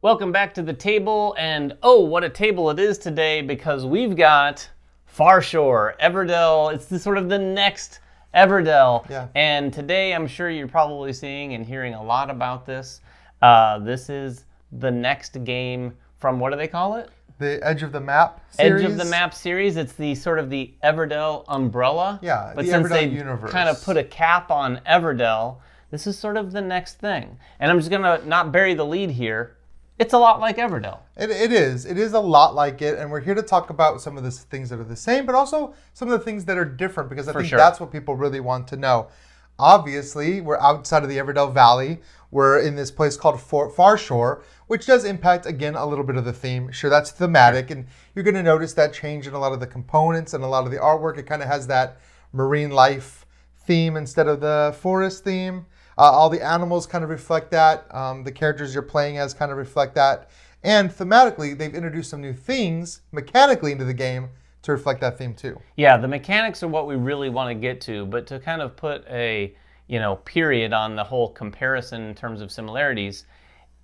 Welcome back to the table, and oh, what a table it is today because we've got Farshore, Everdell. It's sort of the next Everdell. Yeah. And today I'm sure you're probably seeing and hearing a lot about this. This is the next game from, what do they call it? The Edge of the Map series. Edge of the Map series. It's the sort of the Everdell umbrella. Yeah, but the since Everdell they universe. kind of put a cap on Everdell, this is sort of the next thing. And I'm just going to not bury the lead here. It's a lot like Everdell. It is. It is a lot like it, and we're here to talk about some of the things that are the same, but also some of the things that are different, because I think that's what people really want to know. Obviously, we're outside of the Everdell Valley. We're in this place called Farshore, which does impact, again, a little bit of the theme. Sure, that's thematic, and you're going to notice that change in a lot of the components and a lot of the artwork. It kind of has that marine life theme instead of the forest theme. All the animals kind of reflect that. The characters you're playing as kind of reflect that. And thematically, they've introduced some new things mechanically into the game to reflect that theme too. Yeah, the mechanics are what we really want to get to, but to kind of put a period on the whole comparison in terms of similarities,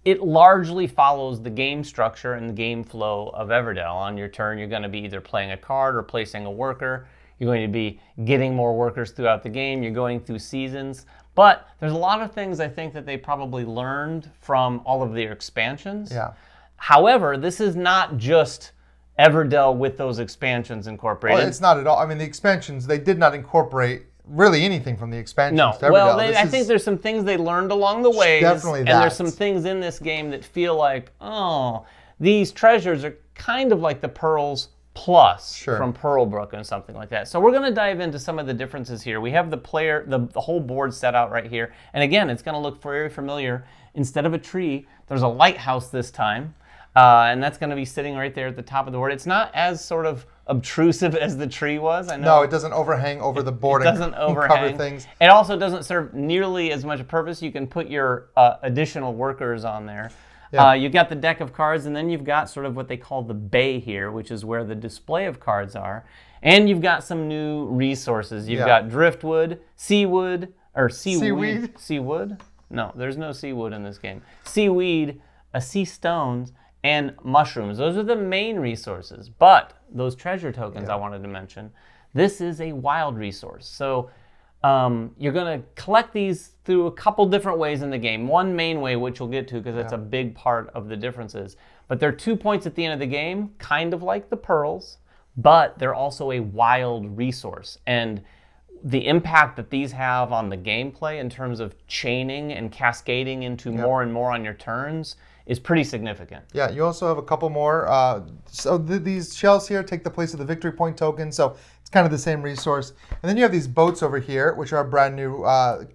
it largely follows the game structure and the game flow of Everdell. On your turn, you're going to be either playing a card or placing a worker. You're going to be getting more workers throughout the game. You're going through seasons. But there's a lot of things I think that they probably learned from all of their expansions. Yeah. However, this is not just Everdell with those expansions incorporated. Well, it's not at all. I mean, the expansions, they did not incorporate really anything from the expansions to Everdell. Well, I think there's some things they learned along the way. Definitely that. And there's some things in this game that feel like, oh, these treasures are kind of like the pearls plus from Pearlbrook and something like that. So we're going to dive into some of the differences here. We have the whole board set out right here. And again, it's going to look very familiar. Instead of a tree, there's a lighthouse this time. And that's going to be sitting right there at the top of the board. It's not as sort of obtrusive as the tree was. I know. No, it doesn't overhang over the board and cover things. It also doesn't serve nearly as much a purpose. You can put your additional workers on there. Yeah. You've got the deck of cards, and then you've got sort of what they call the bay here, which is where the display of cards are. And you've got some new resources. You've got driftwood, seaweed. Seawood? No, there's no seawood in this game. Seaweed, sea stones, and mushrooms. Those are the main resources. But those treasure tokens I wanted to mention, this is a wild resource. So you're going to collect these through a couple different ways in the game. One main way, which we'll get to because that's a big part of the differences. But there are 2 points at the end of the game, kind of like the pearls, but they're also a wild resource. And the impact that these have on the gameplay in terms of chaining and cascading into more and more on your turns is pretty significant. Yeah, you also have a couple more. These shells here take the place of the victory point token, so it's kind of the same resource. And then you have these boats over here, which are a brand new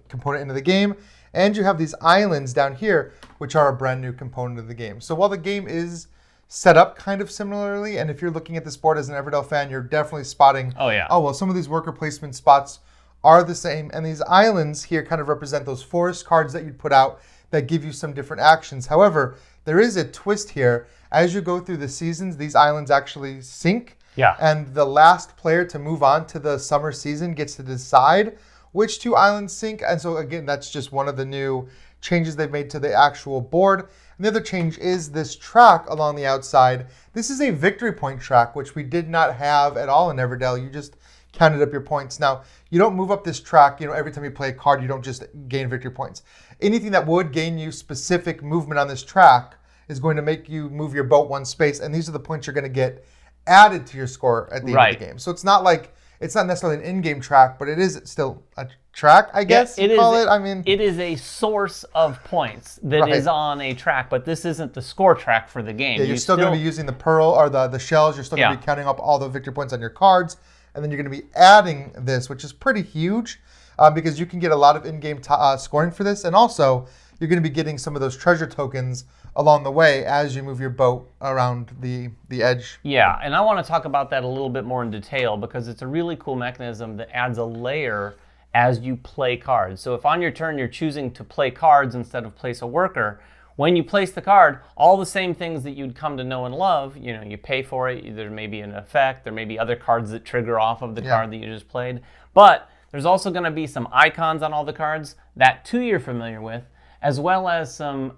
component into the game. And you have these islands down here, which are a brand new component of the game. So while the game is set up kind of similarly, and if you're looking at this board as an Everdell fan, you're definitely spotting, some of these worker placement spots are the same. And these islands here kind of represent those forest cards that you'd put out that give you some different actions. However, there is a twist here. As you go through the seasons, these islands actually sink. Yeah. And the last player to move on to the summer season gets to decide which 2 islands sink. And so again, that's just one of the new changes they've made to the actual board. And the other change is this track along the outside. This is a victory point track, which we did not have at all in Everdell. You just counted up your points. Now, you don't move up this track, every time you play a card, you don't just gain victory points. Anything that would gain you specific movement on this track is going to make you move your boat 1 space, and these are the points you're going to get added to your score at the end of the game. So it's not necessarily an in-game track, but it is still a track, I guess you call it. I mean, it is a source of points that is on a track, but this isn't the score track for the game. Yeah, you're still going to be using the pearl or the shells. You're still going to be counting up all the victory points on your cards. And then you're going to be adding this, which is pretty huge because you can get a lot of in-game scoring for this. And also, you're going to be getting some of those treasure tokens along the way as you move your boat around the edge. Yeah, and I want to talk about that a little bit more in detail because it's a really cool mechanism that adds a layer as you play cards. So if on your turn you're choosing to play cards instead of place a worker, when you place the card, all the same things that you'd come to know and love, you pay for it, there may be an effect, there may be other cards that trigger off of the card that you just played, but there's also going to be some icons on all the cards that too you're familiar with, as well as some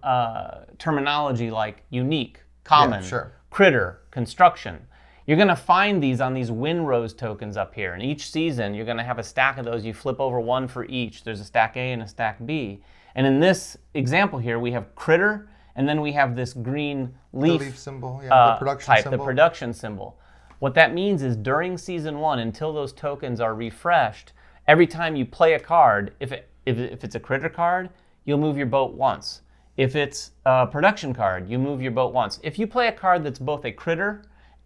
terminology like unique, common, critter, construction. You're going to find these on these win rows tokens up here. And each season, you're going to have a stack of those. You flip over one for each. There's a stack A and a stack B. And in this example here, we have critter, and then we have this green leaf symbol, the production type, symbol. the production symbol. What that means is during season 1, until those tokens are refreshed, every time you play a card, if it's a critter card, you'll move your boat once. If it's a production card, you move your boat once. If you play a card that's both a critter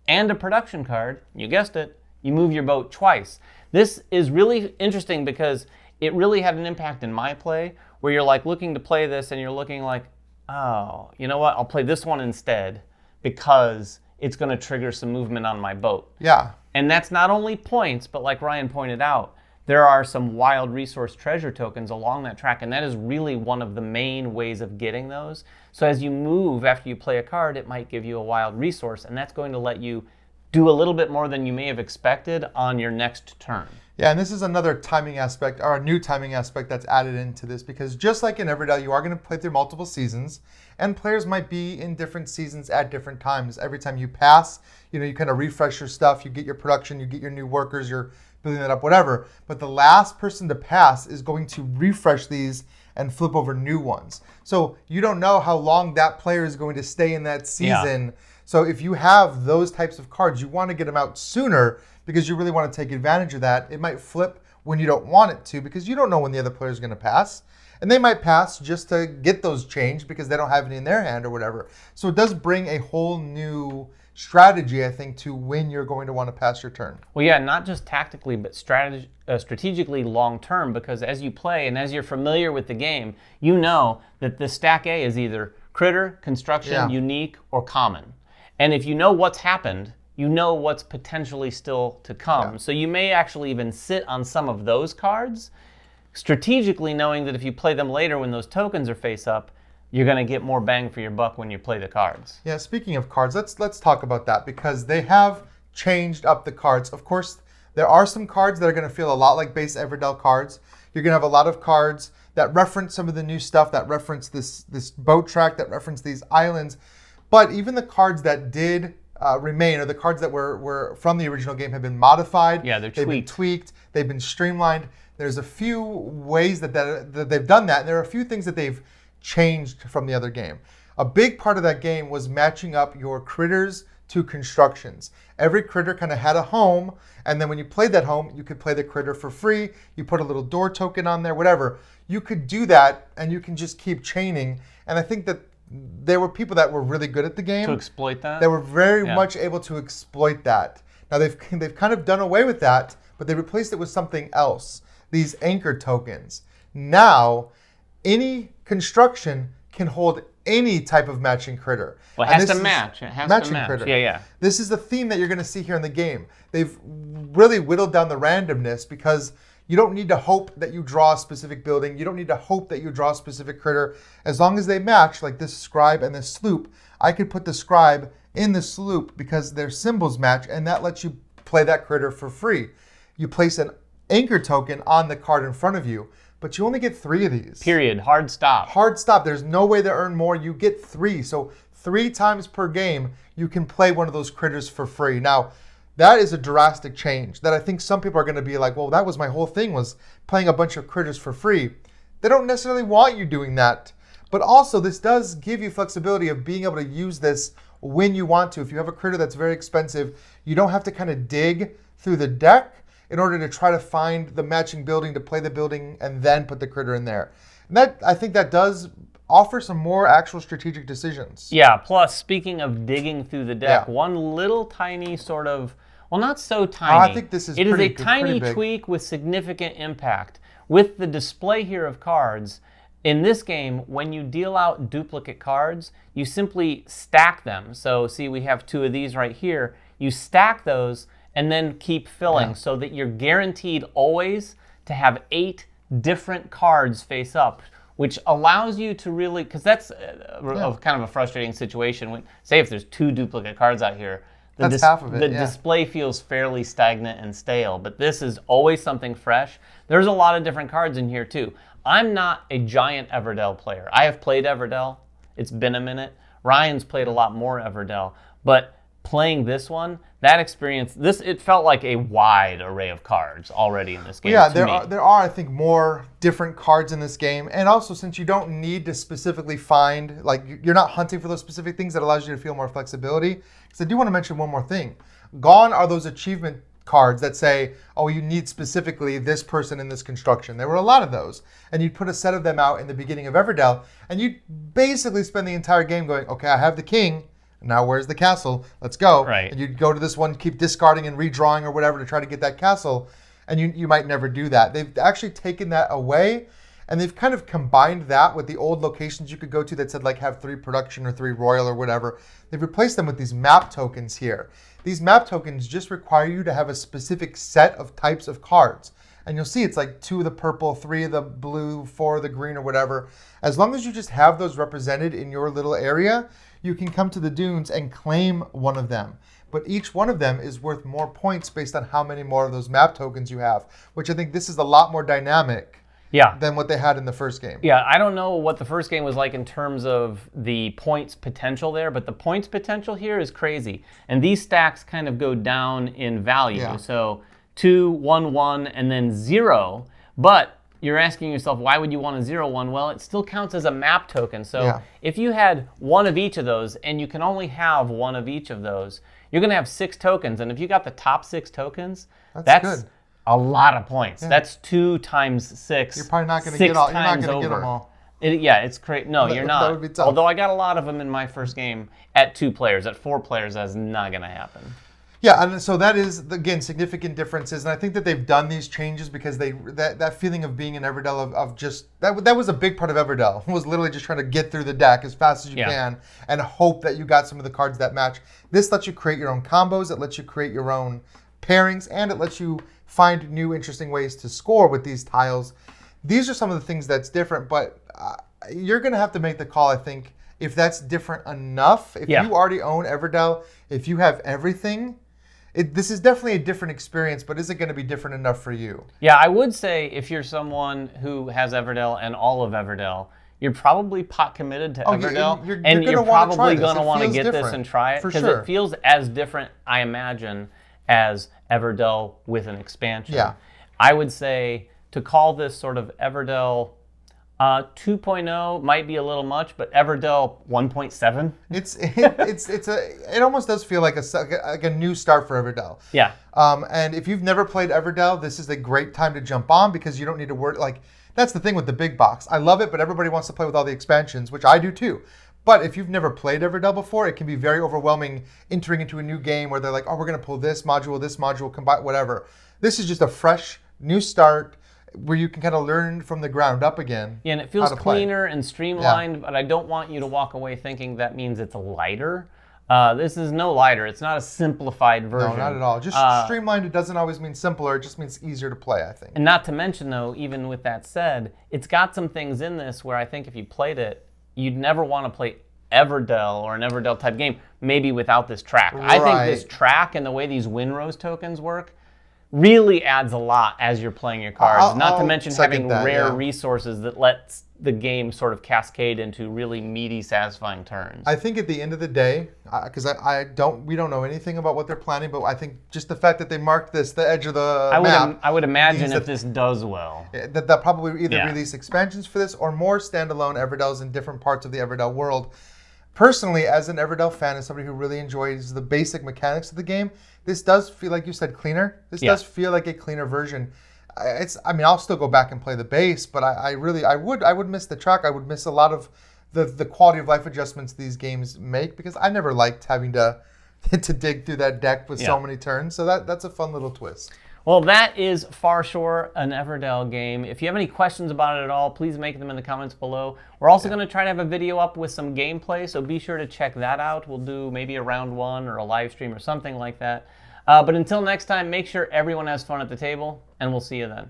and a production card, you guessed it, you move your boat twice. This is really interesting because it really had an impact in my play, where you're like looking to play this and you're looking like, oh, you know what, I'll play this one instead because it's going to trigger some movement on my boat. Yeah. And that's not only points, but like Ryan pointed out, there are some wild resource treasure tokens along that track, and that is really one of the main ways of getting those. So as you move after you play a card, it might give you a wild resource, and that's going to let you do a little bit more than you may have expected on your next turn. Yeah, and this is another timing aspect, or a new timing aspect that's added into this, because just like in Everdell, you are going to play through multiple seasons, and players might be in different seasons at different times. Every time you pass, you kind of refresh your stuff, you get your production, you get your new workers, you're building that up, whatever. But the last person to pass is going to refresh these and flip over new ones. So you don't know how long that player is going to stay in that season. Yeah. So if you have those types of cards, you want to get them out sooner because you really want to take advantage of that. It might flip when you don't want it to because you don't know when the other player is going to pass. And they might pass just to get those changed because they don't have any in their hand or whatever. So it does bring a whole new strategy, I think, to when you're going to want to pass your turn. Well, yeah, not just tactically, but strategically long-term, because as you play and as you're familiar with the game, you know that the stack A is either critter, construction, unique, or common. And if you know what's happened, you know what's potentially still to come. Yeah. So you may actually even sit on some of those cards, strategically knowing that if you play them later when those tokens are face up, you're going to get more bang for your buck when you play the cards. Yeah, speaking of cards, let's talk about that because they have changed up the cards. Of course, there are some cards that are going to feel a lot like base Everdell cards. You're going to have a lot of cards that reference some of the new stuff, that reference this boat track, that reference these islands. But even the cards that did remain, or the cards that were from the original game, have been modified. Yeah, they've been tweaked. They've been streamlined. There's a few ways that they've done that. And there are a few things that they've changed from the other game. A big part of that game was matching up your critters to constructions. Every critter kind of had a home, and then when you played that home, you could play the critter for free. You put a little door token on there, whatever. You could do that, and you can just keep chaining. And I think that there were people that were really good at the game. To exploit that? They were very much able to exploit that. Now, they've kind of done away with that, but they replaced it with something else. These anchor tokens. Now, any construction can hold any type of matching critter. Well, it has to match. It has to match. Critter. Yeah. This is the theme that you're going to see here in the game. They've really whittled down the randomness because you don't need to hope that you draw a specific building. You don't need to hope that you draw a specific critter. As long as they match, like this scribe and this sloop, I could put the scribe in the sloop because their symbols match, and that lets you play that critter for free. You place an anchor token on the card in front of you, but you only get 3 of these. Period. Hard stop. Hard stop. There's no way to earn more. You get 3. So 3 times per game, you can play one of those critters for free. Now, that is a drastic change that I think some people are going to be like, well, that was my whole thing, was playing a bunch of critters for free. They don't necessarily want you doing that. But also, this does give you flexibility of being able to use this when you want to. If you have a critter that's very expensive, you don't have to kind of dig through the deck in order to try to find the matching building to play the building and then put the critter in there. And that, I think that does offer some more actual strategic decisions. Yeah, plus speaking of digging through the deck, one little tiny sort of, well, not so tiny. I think this is It is pretty, a tiny tweak with significant impact. With the display here of cards, in this game, when you deal out duplicate cards, you simply stack them. So see, we have 2 of these right here. You stack those and then keep filling so that you're guaranteed always to have 8 different cards face up, which allows you to really, because that's kind of a frustrating situation. When, say if there's 2 duplicate cards out here, that's half of it. The display feels fairly stagnant and stale, but this is always something fresh. There's a lot of different cards in here too. I'm not a giant Everdell player. I have played Everdell. It's been a minute. Ryan's played a lot more Everdell. But playing this one, that experience, it felt like a wide array of cards already in this game. Yeah, there are, I think, more different cards in this game. And also, since you don't need to specifically find, like, you're not hunting for those specific things, that allows you to feel more flexibility. Because I do want to mention one more thing. Gone are those achievement cards that say, oh, you need specifically this person in this construction. There were a lot of those. And you'd put a set of them out in the beginning of Everdell, and you'd basically spend the entire game going, okay, I have the king. Now where's the castle? Let's go. Right. And you'd go to this one, keep discarding and redrawing or whatever to try to get that castle, and you might never do that. They've actually taken that away, and they've kind of combined that with the old locations you could go to that said like have 3 production or 3 royal or whatever. They've replaced them with these map tokens here. These map tokens just require you to have a specific set of types of cards. And you'll see it's like 2 of the purple, 3 of the blue, 4 of the green or whatever. As long as you just have those represented in your little area, you can come to the dunes and claim one of them. But each one of them is worth more points based on how many more of those map tokens you have, which I think this is a lot more dynamic than what they had in the first game. Yeah, I don't know what the first game was like in terms of the points potential there, but the points potential here is crazy. And these stacks kind of go down in value. Yeah. So 2, 1, 1, and then 0. But you're asking yourself, why would you want a 0, 1? Well, it still counts as a map token. So if you had one of each of those, and you can only have one of each of those, you're going to have 6 tokens. And if you got the top 6 tokens, that's good. A lot of points. Yeah. That's 2 times 6. You're probably not going to get all. You're not going to get them all. It's crazy. No, you're not. That would be tough. Although I got a lot of them in my first game at 2 players. At 4 players, that's not going to happen. Yeah, and so that is, again, significant differences. And I think that they've done these changes because that feeling of being in Everdell of just, that was a big part of Everdell, was literally just trying to get through the deck as fast as you can and hope that you got some of the cards that match. This lets you create your own combos, it lets you create your own pairings, and it lets you find new interesting ways to score with these tiles. These are some of the things that's different, but you're going to have to make the call, I think, if that's different enough. If you already own Everdell, if you have everything, this is definitely a different experience, but is it going to be different enough for you? Yeah, I would say if you're someone who has Everdell and all of Everdell, you're probably pot committed to Everdell, and you're probably going to want to get this and try it because it feels as different, I imagine, as Everdell with an expansion. Yeah. I would say to call this sort of Everdell 2.0 might be a little much, but Everdell 1.7. It almost does feel like a new start for Everdell. Yeah. And if you've never played Everdell, this is a great time to jump on because you don't need to worry. Like, that's the thing with the big box. I love it, but everybody wants to play with all the expansions, which I do too. But if you've never played Everdell before, it can be very overwhelming entering into a new game where they're like, oh, we're going to pull this module, combine, whatever. This is just a fresh, new start where you can kind of learn from the ground up again. Yeah, and it feels cleaner and streamlined, but I don't want you to walk away thinking that means it's lighter. This is no lighter. It's not a simplified version. No, not at all. Just streamlined, it doesn't always mean simpler. It just means easier to play, I think. And not to mention, though, even with that said, it's got some things in this where I think if you played it, you'd never want to play Everdell or an Everdell type game, maybe without this track. Right. I think this track and the way these Winrose tokens work really adds a lot as you're playing your cards. Not to mention having rare resources that lets the game sort of cascade into really meaty, satisfying turns. I think at the end of the day, because we don't know anything about what they're planning, but I think just the fact that they marked this, the edge of the map. I would imagine if this does well. That they'll probably either release expansions for this or more standalone Everdells in different parts of the Everdell world. Personally, as an Everdell fan and somebody who really enjoys the basic mechanics of the game, this does feel, like you said, cleaner. This does feel like a cleaner version. I'll still go back and play the base, but I would miss the track. I would miss a lot of the quality of life adjustments these games make because I never liked having to dig through that deck with so many turns. So that's a fun little twist. Well, that is Farshore, an Everdell game. If you have any questions about it at all, please make them in the comments below. We're also going to try to have a video up with some gameplay, so be sure to check that out. We'll do maybe a round 1 or a live stream or something like that. But until next time, make sure everyone has fun at the table, and we'll see you then.